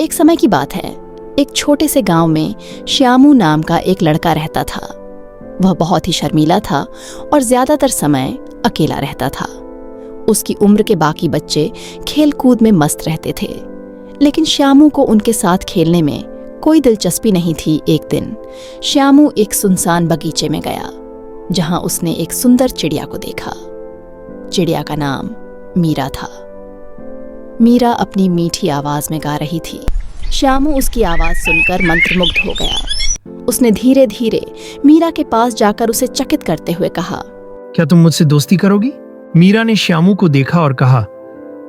एक समय की बात है। एक छोटे से गांव में श्यामू नाम का एक लड़का रहता था। वह बहुत ही शर्मीला था और ज्यादातर समय अकेला रहता था। उसकी उम्र के बाकी बच्चे खेल कूद में मस्त रहते थे, लेकिन श्यामू को उनके साथ खेलने में कोई दिलचस्पी नहीं थी। एक दिन श्यामू एक सुनसान बगीचे में गया, जहां उसने एक सुंदर चिड़िया को देखा। चिड़िया का नाम मीरा था। मीरा अपनी मीठी आवाज में गा रही थी। श्यामू उसकी आवाज सुनकर मंत्रमुग्ध हो गया। उसने धीरे धीरे मीरा के पास जाकर उसे चकित करते हुए कहा, क्या तुम मुझसे दोस्ती करोगी? मीरा ने श्यामू को देखा और कहा,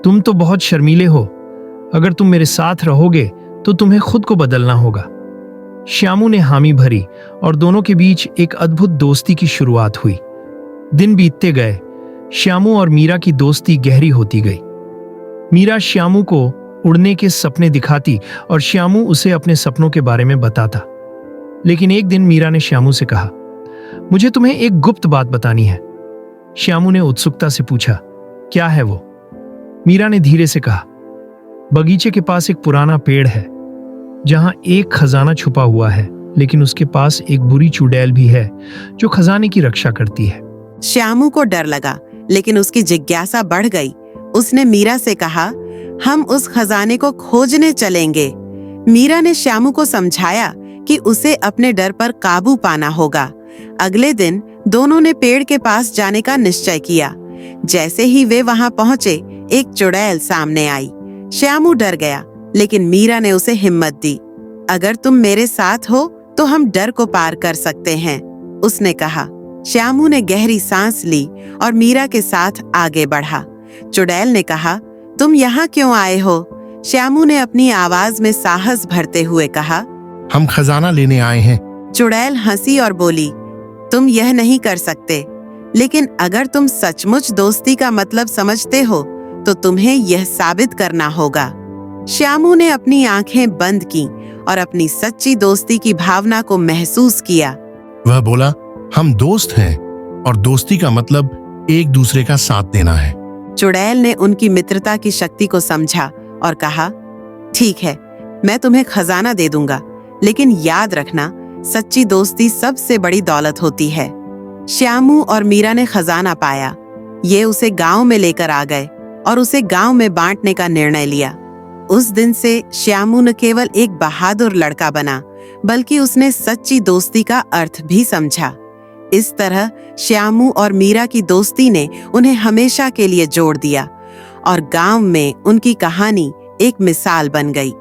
तुम तो बहुत शर्मीले हो। अगर तुम मेरे साथ रहोगे तो तुम्हें खुद को बदलना होगा। श्यामू ने हामी भरी और दोनों के बीच एक अद्भुत दोस्ती की शुरुआत हुई। दिन बीतते गए, श्यामू और मीरा की दोस्ती गहरी होती गई। मीरा श्यामू को उड़ने के सपने दिखाती और श्यामू उसे अपने सपनों के बारे में बताता। लेकिन एक दिन मीरा ने श्यामू से कहा, मुझे तुम्हें एक गुप्त बात बतानी है। श्यामू ने उत्सुकता से पूछा, क्या है वो? मीरा ने धीरे से कहा, बगीचे के पास एक पुराना पेड़ है जहां एक खजाना छुपा हुआ है, लेकिन उसके पास एक बुरी चुड़ैल भी है जो खजाने की रक्षा करती है। श्यामू को डर लगा, लेकिन उसकी जिज्ञासा बढ़ गई। उसने मीरा से कहा, हम उस खजाने को खोजने चलेंगे। मीरा ने श्यामू को समझाया कि उसे अपने डर पर काबू पाना होगा। अगले दिन दोनों ने पेड़ के पास जाने का निश्चय किया। जैसे ही वे वहां पहुंचे, एक चुड़ैल सामने आई। श्यामू डर गया, लेकिन मीरा ने उसे हिम्मत दी। अगर तुम मेरे साथ हो तो हम डर को पार कर सकते हैं, उसने कहा। श्यामू ने गहरी सांस ली और मीरा के साथ आगे बढ़ा। चुड़ैल ने कहा, तुम यहाँ क्यों आए हो? श्यामू ने अपनी आवाज में साहस भरते हुए कहा, हम खजाना लेने आए हैं। चुड़ैल हंसी और बोली, तुम यह नहीं कर सकते, लेकिन अगर तुम सचमुच दोस्ती का मतलब समझते हो तो तुम्हें यह साबित करना होगा। श्यामू ने अपनी आंखें बंद की और अपनी सच्ची दोस्ती की भावना को महसूस किया। वह बोला, हम दोस्त हैं और दोस्ती का मतलब एक दूसरे का साथ देना है। चुड़ैल ने उनकी मित्रता की शक्ति को समझा और कहा, ठीक है, मैं तुम्हें खजाना दे दूंगा, लेकिन याद रखना, सच्ची दोस्ती सबसे बड़ी दौलत होती है। श्यामू और मीरा ने खजाना पाया। ये उसे गांव में लेकर आ गए और उसे गांव में बांटने का निर्णय लिया। उस दिन से श्यामू न केवल एक बहादुर लड़का बना, बल्कि उसने सच्ची दोस्ती का अर्थ भी समझा। इस तरह श्यामू और मीरा की दोस्ती ने उन्हें हमेशा के लिए जोड़ दिया और गांव में उनकी कहानी एक मिसाल बन गई।